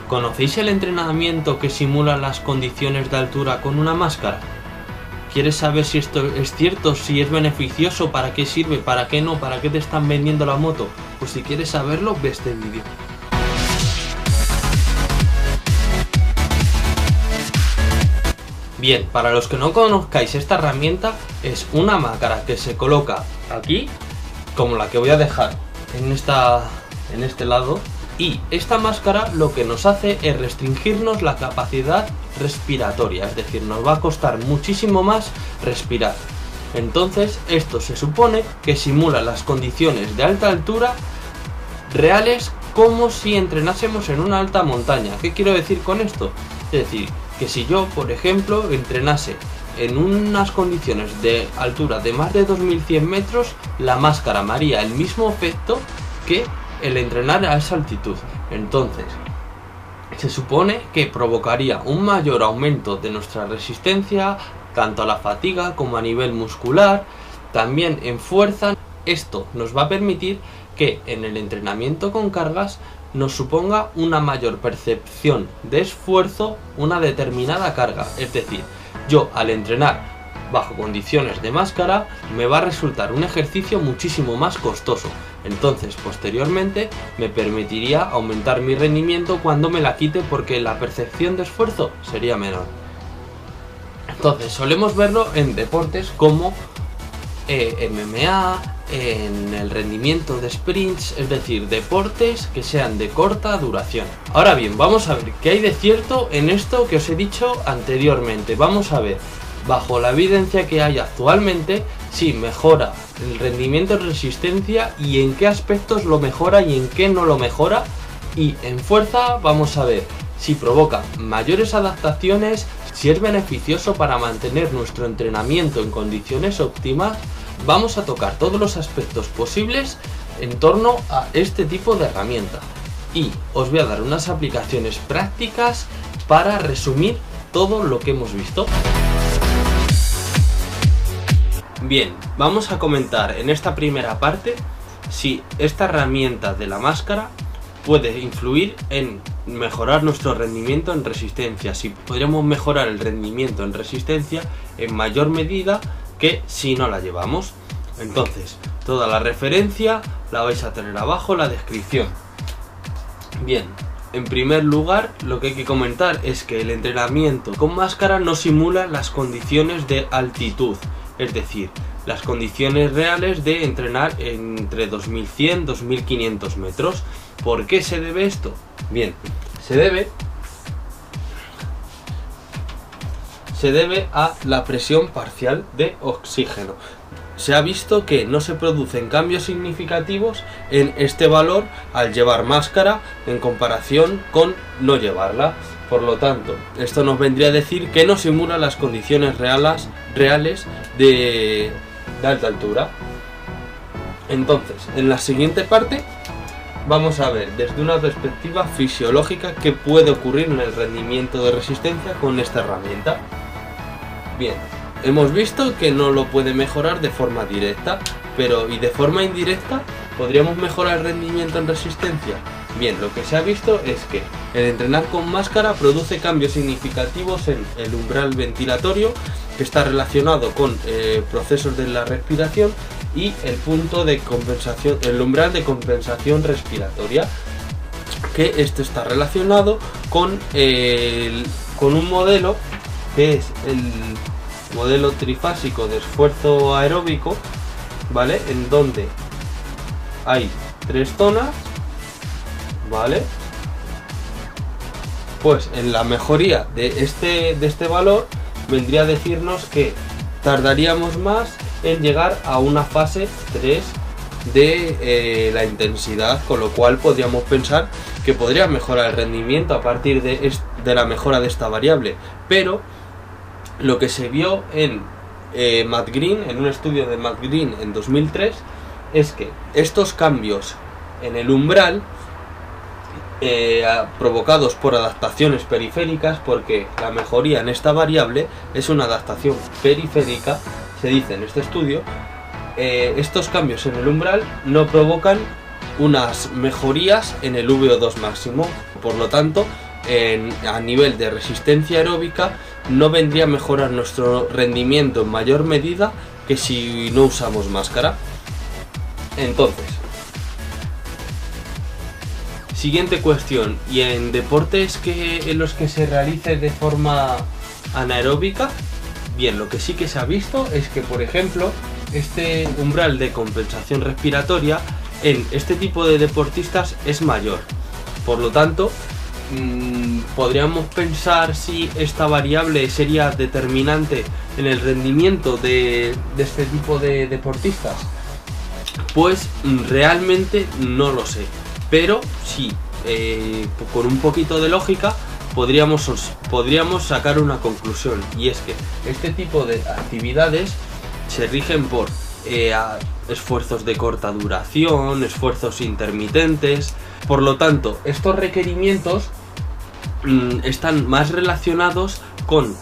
¿Conocéis el entrenamiento que simula las condiciones de altura con una máscara? ¿Quieres saber si esto es cierto, si es beneficioso, para qué sirve, para qué no, para qué te están vendiendo la moto? Pues si quieres saberlo, ve este vídeo. Bien, para los que no conozcáis esta herramienta, es una máscara que se coloca aquí, como la que voy a dejar en este lado, y esta máscara lo que nos hace es restringirnos la capacidad respiratoria, es decir, nos va a costar muchísimo más respirar. Entonces, esto se supone que simula las condiciones de alta altura reales como si entrenásemos en una alta montaña. ¿Qué quiero decir con esto? Es decir, que si yo, por ejemplo, entrenase en unas condiciones de altura de más de 2100 metros, la máscara me haría el mismo efecto que el entrenar a esa altitud. Entonces, se supone que provocaría un mayor aumento de nuestra resistencia, tanto a la fatiga como a nivel muscular, también en fuerza. Esto nos va a permitir que en el entrenamiento con cargas nos suponga una mayor percepción de esfuerzo una determinada carga. Es decir, yo al entrenar bajo condiciones de máscara me va a resultar un ejercicio muchísimo más costoso. Entonces, posteriormente me permitiría aumentar mi rendimiento cuando me la quite, porque la percepción de esfuerzo sería menor. Entonces, solemos verlo en deportes como MMA, en el rendimiento de sprints, es decir, deportes que sean de corta duración. Ahora bien, vamos a ver qué hay de cierto en esto que os he dicho anteriormente. Vamos a ver, bajo la evidencia que hay actualmente, si mejora el rendimiento en resistencia y en qué aspectos lo mejora y en qué no lo mejora. Y en fuerza vamos a ver si provoca mayores adaptaciones, si es beneficioso para mantener nuestro entrenamiento en condiciones óptimas. Vamos a tocar todos los aspectos posibles en torno a este tipo de herramienta. Y os voy a dar unas aplicaciones prácticas para resumir todo lo que hemos visto. Bien, vamos a comentar en esta primera parte si esta herramienta de la máscara puede influir en mejorar nuestro rendimiento en resistencia, si podríamos mejorar el rendimiento en resistencia en mayor medida que si no la llevamos. Entonces, toda la referencia la vais a tener abajo en la descripción. Bien, en primer lugar, lo que hay que comentar es que el entrenamiento con máscara no simula las condiciones de altitud, es decir, las condiciones reales de entrenar entre 2100 y 2500 metros. ¿Por qué se debe esto? Bien, se debe a la presión parcial de oxígeno. Se ha visto que no se producen cambios significativos en este valor al llevar máscara en comparación con no llevarla. Por lo tanto, esto nos vendría a decir que no simula las condiciones reales de alta altura. Entonces, en la siguiente parte vamos a ver desde una perspectiva fisiológica qué puede ocurrir en el rendimiento de resistencia con esta herramienta. Bien, hemos visto que no lo puede mejorar de forma directa, pero ¿y de forma indirecta podríamos mejorar el rendimiento en resistencia? Bien, lo que se ha visto es que el entrenar con máscara produce cambios significativos en el umbral ventilatorio, que está relacionado con procesos de la respiración, y el punto de compensación, el umbral de compensación respiratoria, que esto está relacionado con un modelo que es el modelo trifásico de esfuerzo aeróbico, ¿vale? En donde hay 3 zonas, ¿vale? Pues en la mejoría de este valor vendría a decirnos que tardaríamos más en llegar a una fase 3 de la intensidad, con lo cual podríamos pensar que podría mejorar el rendimiento a partir de la mejora de esta variable. Pero lo que se vio en Matt Green, en un estudio de Matt Green en 2003, es que estos cambios en el umbral provocados por adaptaciones periféricas, porque la mejoría en esta variable es una adaptación periférica, se dice en este estudio, estos cambios en el umbral no provocan unas mejorías en el VO2 máximo. Por lo tanto, a nivel de resistencia aeróbica, no vendría a mejorar nuestro rendimiento en mayor medida que si no usamos máscara. Entonces, siguiente cuestión, y en deportes en los que se realice de forma anaeróbica, bien, lo que sí que se ha visto es que, por ejemplo, este umbral de compensación respiratoria en este tipo de deportistas es mayor. Por lo tanto, podríamos pensar si esta variable sería determinante en el rendimiento de este tipo de deportistas. Pues realmente no lo sé, pero sí, con un poquito de lógica podríamos sacar una conclusión, y es que este tipo de actividades se rigen por esfuerzos de corta duración, esfuerzos intermitentes. Por lo tanto, estos requerimientos están más relacionados con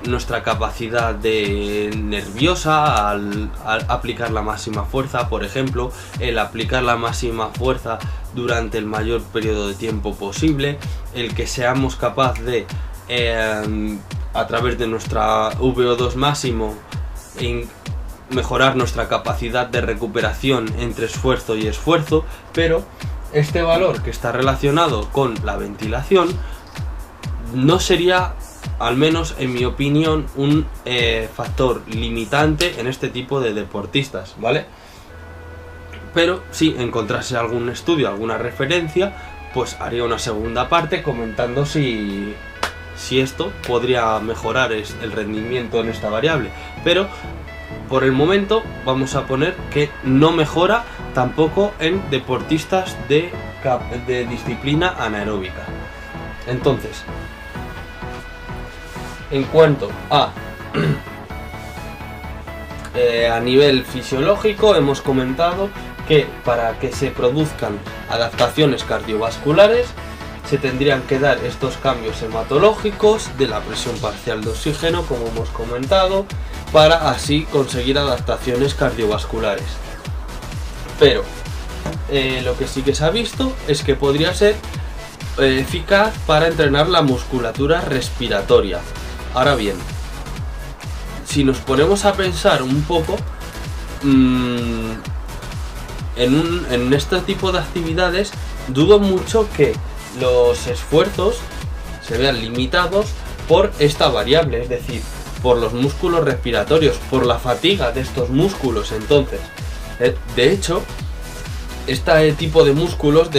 nuestra capacidad nerviosa al aplicar la máxima fuerza, por ejemplo, el aplicar la máxima fuerza durante el mayor periodo de tiempo posible, el que seamos capaces de, a través de nuestra VO2 máximo, mejorar nuestra capacidad de recuperación entre esfuerzo y esfuerzo. Pero este valor, que está relacionado con la ventilación, no sería, al menos en mi opinión, un factor limitante en este tipo de deportistas, ¿vale? Pero si encontrase algún estudio, alguna referencia, pues haría una segunda parte comentando si esto podría mejorar el rendimiento en esta variable. Pero por el momento vamos a poner que no mejora tampoco en deportistas de disciplina anaeróbica. Entonces, en cuanto a nivel fisiológico, hemos comentado que para que se produzcan adaptaciones cardiovasculares se tendrían que dar estos cambios hematológicos de la presión parcial de oxígeno, como hemos comentado, para así conseguir adaptaciones cardiovasculares. Pero lo que sí que se ha visto es que podría ser eficaz para entrenar la musculatura respiratoria. Ahora bien, si nos ponemos a pensar un poco, en este tipo de actividades, dudo mucho que los esfuerzos se vean limitados por esta variable, es decir, por los músculos respiratorios, por la fatiga de estos músculos. Entonces, de hecho, este tipo de músculos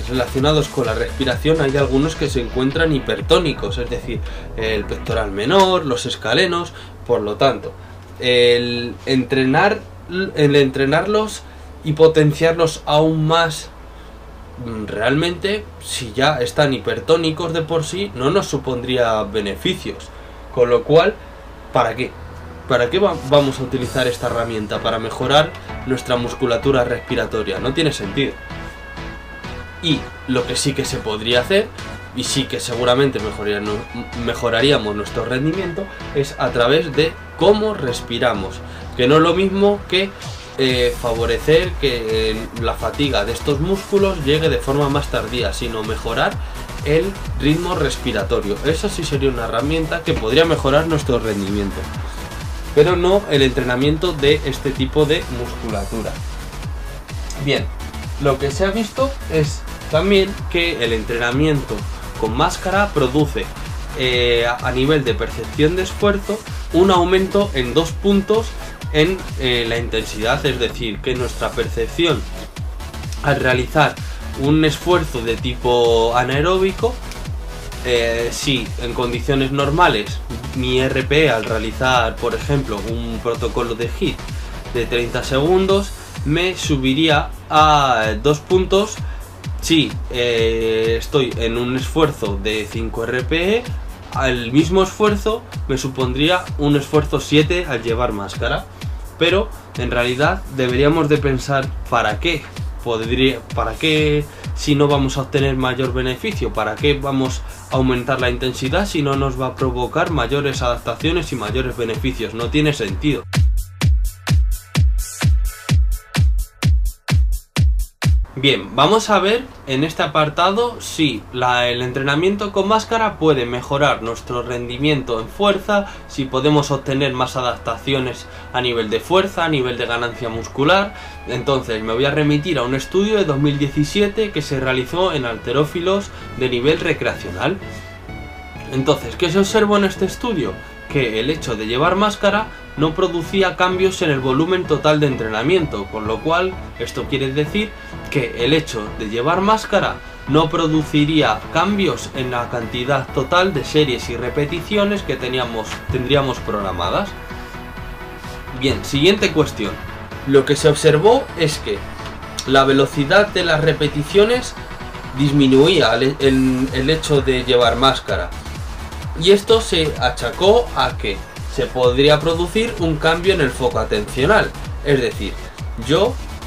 relacionados con la respiración, hay algunos que se encuentran hipertónicos, es decir, el pectoral menor, los escalenos. Por lo tanto, el entrenarlos y potenciarlos aún más, realmente, si ya están hipertónicos de por sí, no nos supondría beneficios. Con lo cual, ¿para qué? ¿Para qué vamos a utilizar esta herramienta? ¿Para mejorar nuestra musculatura respiratoria? No tiene sentido. Y lo que sí que se podría hacer, y sí que seguramente mejoraríamos nuestro rendimiento, es a través de cómo respiramos, que no es lo mismo que favorecer que la fatiga de estos músculos llegue de forma más tardía, sino mejorar el ritmo respiratorio. Eso sí sería una herramienta que podría mejorar nuestro rendimiento, pero no el entrenamiento de este tipo de musculatura. Bien, lo que se ha visto es también que el entrenamiento con máscara produce a nivel de percepción de esfuerzo un aumento en 2 puntos en la intensidad, es decir, que nuestra percepción al realizar un esfuerzo de tipo anaeróbico, si en condiciones normales mi RPE al realizar, por ejemplo, un protocolo de HIIT de 30 segundos me subiría a 2 puntos. Si estoy en un esfuerzo de 5 RPE, al mismo esfuerzo me supondría un esfuerzo 7 al llevar máscara. Pero en realidad deberíamos de pensar ¿para qué? ¿Para qué si no vamos a obtener mayor beneficio? ¿Para qué vamos a aumentar la intensidad si no nos va a provocar mayores adaptaciones y mayores beneficios? No tiene sentido. Bien, vamos a ver en este apartado si el entrenamiento con máscara puede mejorar nuestro rendimiento en fuerza, si podemos obtener más adaptaciones a nivel de fuerza, a nivel de ganancia muscular. Entonces me voy a remitir a un estudio de 2017 que se realizó en halterófilos de nivel recreacional. Entonces, ¿qué se observó en este estudio? Que el hecho de llevar máscara no producía cambios en el volumen total de entrenamiento, con lo cual esto quiere decir que el hecho de llevar máscara no produciría cambios en la cantidad total de series y repeticiones que tendríamos programadas. Bien, siguiente cuestión. Lo que se observó es que la velocidad de las repeticiones disminuía el hecho de llevar máscara. Y esto se achacó a que se podría producir un cambio en el foco atencional. Es decir,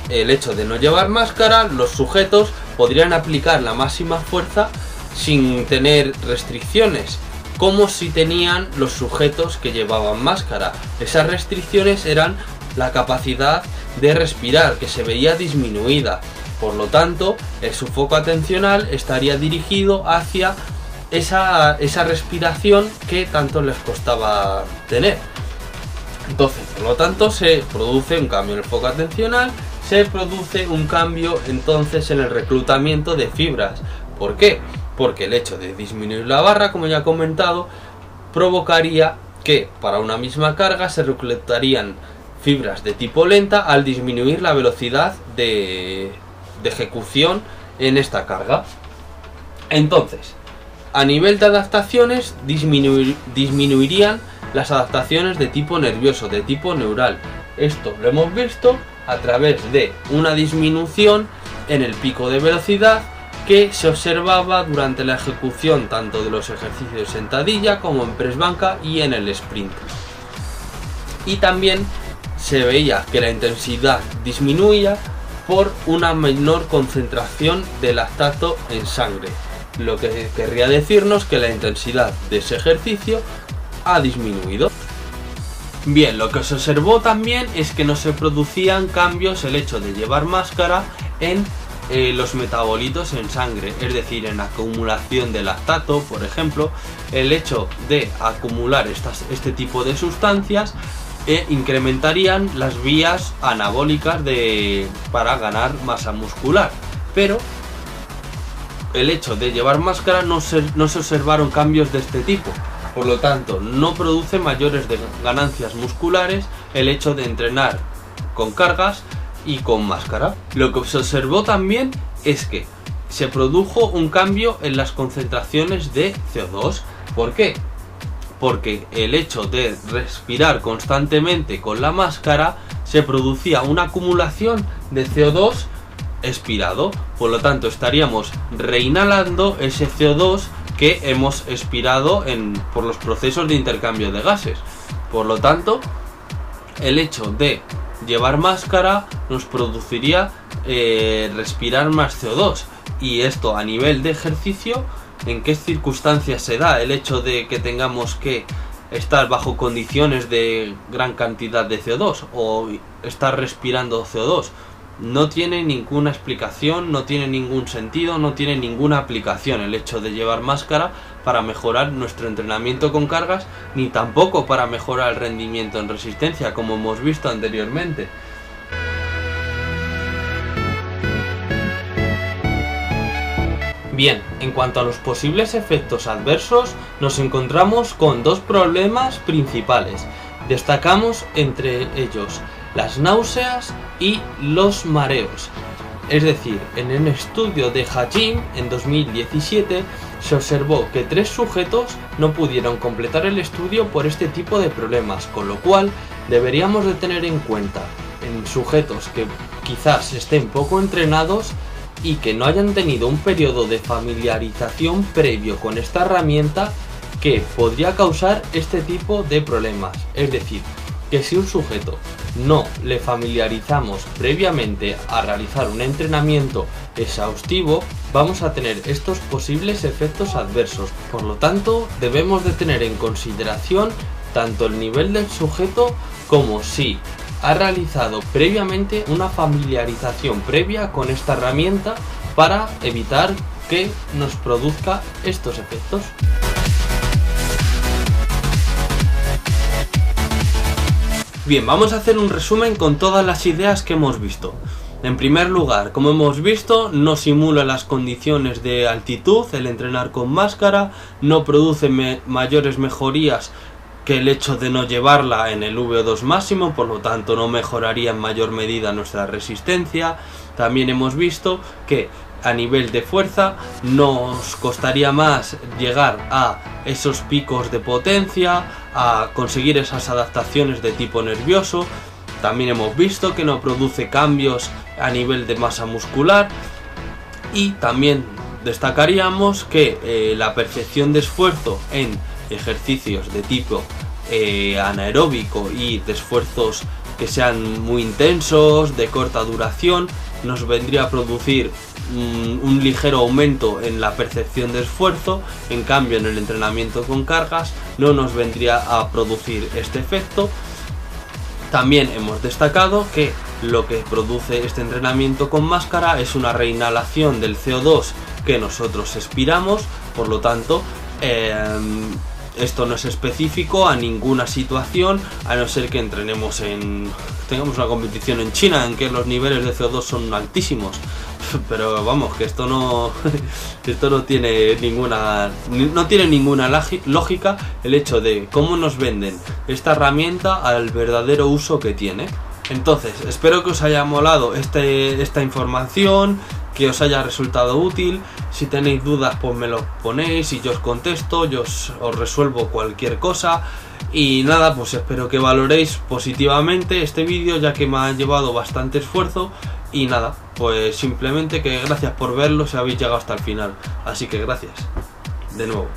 el hecho de no llevar máscara, los sujetos podrían aplicar la máxima fuerza sin tener restricciones, como si tenían los sujetos que llevaban máscara. Esas restricciones eran la capacidad de respirar, que se veía disminuida. Por lo tanto, su foco atencional estaría dirigido hacia esa respiración que tanto les costaba tener. Entonces, por lo tanto, se produce un cambio en el foco atencional, se produce un cambio entonces en el reclutamiento de fibras. ¿Por qué? Porque el hecho de disminuir la barra, como ya he comentado, provocaría que para una misma carga se reclutarían fibras de tipo lenta al disminuir la velocidad de ejecución en esta carga. Entonces, a nivel de adaptaciones disminuirían las adaptaciones de tipo nervioso, de tipo neural. Esto lo hemos visto a través de una disminución en el pico de velocidad que se observaba durante la ejecución tanto de los ejercicios de sentadilla como en press banca y en el sprint. Y también se veía que la intensidad disminuía por una menor concentración de lactato en sangre, lo que querría decirnos que la intensidad de ese ejercicio ha disminuido. Bien, lo que se observó también es que no se producían cambios el hecho de llevar máscara en los metabolitos en sangre, es decir, en acumulación de lactato, por ejemplo. El hecho de acumular este tipo de sustancias incrementarían las vías anabólicas para ganar masa muscular, pero el hecho de llevar máscara no se observaron cambios de este tipo. Por lo tanto, no produce mayores ganancias musculares el hecho de entrenar con cargas y con máscara. Lo que se observó también es que se produjo un cambio en las concentraciones de CO2. ¿Por qué? Porque el hecho de respirar constantemente con la máscara se producía una acumulación de CO2 expirado. Por lo tanto, estaríamos reinhalando ese CO2 que hemos expirado por los procesos de intercambio de gases. Por lo tanto, el hecho de llevar máscara nos produciría respirar más CO2. Y esto a nivel de ejercicio, ¿en qué circunstancias se da el hecho de que tengamos que estar bajo condiciones de gran cantidad de CO2 o estar respirando CO2? No tiene ninguna explicación, no tiene ningún sentido, no tiene ninguna aplicación el hecho de llevar máscara para mejorar nuestro entrenamiento con cargas, ni tampoco para mejorar el rendimiento en resistencia, como hemos visto anteriormente. Bien, en cuanto a los posibles efectos adversos, nos encontramos con dos problemas principales. Destacamos entre ellos las náuseas y los mareos. Es decir, en el estudio de Hajim en 2017 se observó que 3 sujetos no pudieron completar el estudio por este tipo de problemas, con lo cual deberíamos de tener en cuenta en sujetos que quizás estén poco entrenados y que no hayan tenido un periodo de familiarización previo con esta herramienta que podría causar este tipo de problemas. Es decir, que si un sujeto no le familiarizamos previamente a realizar un entrenamiento exhaustivo, vamos a tener estos posibles efectos adversos. Por lo tanto, debemos de tener en consideración tanto el nivel del sujeto como si ha realizado previamente una familiarización previa con esta herramienta para evitar que nos produzca estos efectos. Bien, vamos a hacer un resumen con todas las ideas que hemos visto. En primer lugar, como hemos visto, no simula las condiciones de altitud el entrenar con máscara, no produce mayores mejorías que el hecho de no llevarla en el VO2 máximo, por lo tanto no mejoraría en mayor medida nuestra resistencia. También hemos visto que a nivel de fuerza nos costaría más llegar a esos picos de potencia, a conseguir esas adaptaciones de tipo nervioso. También hemos visto que no produce cambios a nivel de masa muscular, y también destacaríamos que la percepción de esfuerzo en ejercicios de tipo anaeróbico y de esfuerzos que sean muy intensos, de corta duración, nos vendría a producir un ligero aumento en la percepción de esfuerzo. En cambio, en el entrenamiento con cargas no nos vendría a producir este efecto. También hemos destacado que lo que produce este entrenamiento con máscara es una reinhalación del CO2 que nosotros expiramos, por lo tanto esto no es específico a ninguna situación, a no ser que tengamos una competición en China en que los niveles de CO2 son altísimos. Pero vamos, que esto no tiene ninguna lógica el hecho de cómo nos venden esta herramienta al verdadero uso que tiene. Entonces, espero que os haya molado esta información, que os haya resultado útil. Si tenéis dudas, pues me lo ponéis y yo os contesto, yo os resuelvo cualquier cosa. Y nada, pues espero que valoréis positivamente este vídeo, ya que me ha llevado bastante esfuerzo. Y nada, pues simplemente que gracias por verlo si habéis llegado hasta el final. Así que gracias de nuevo.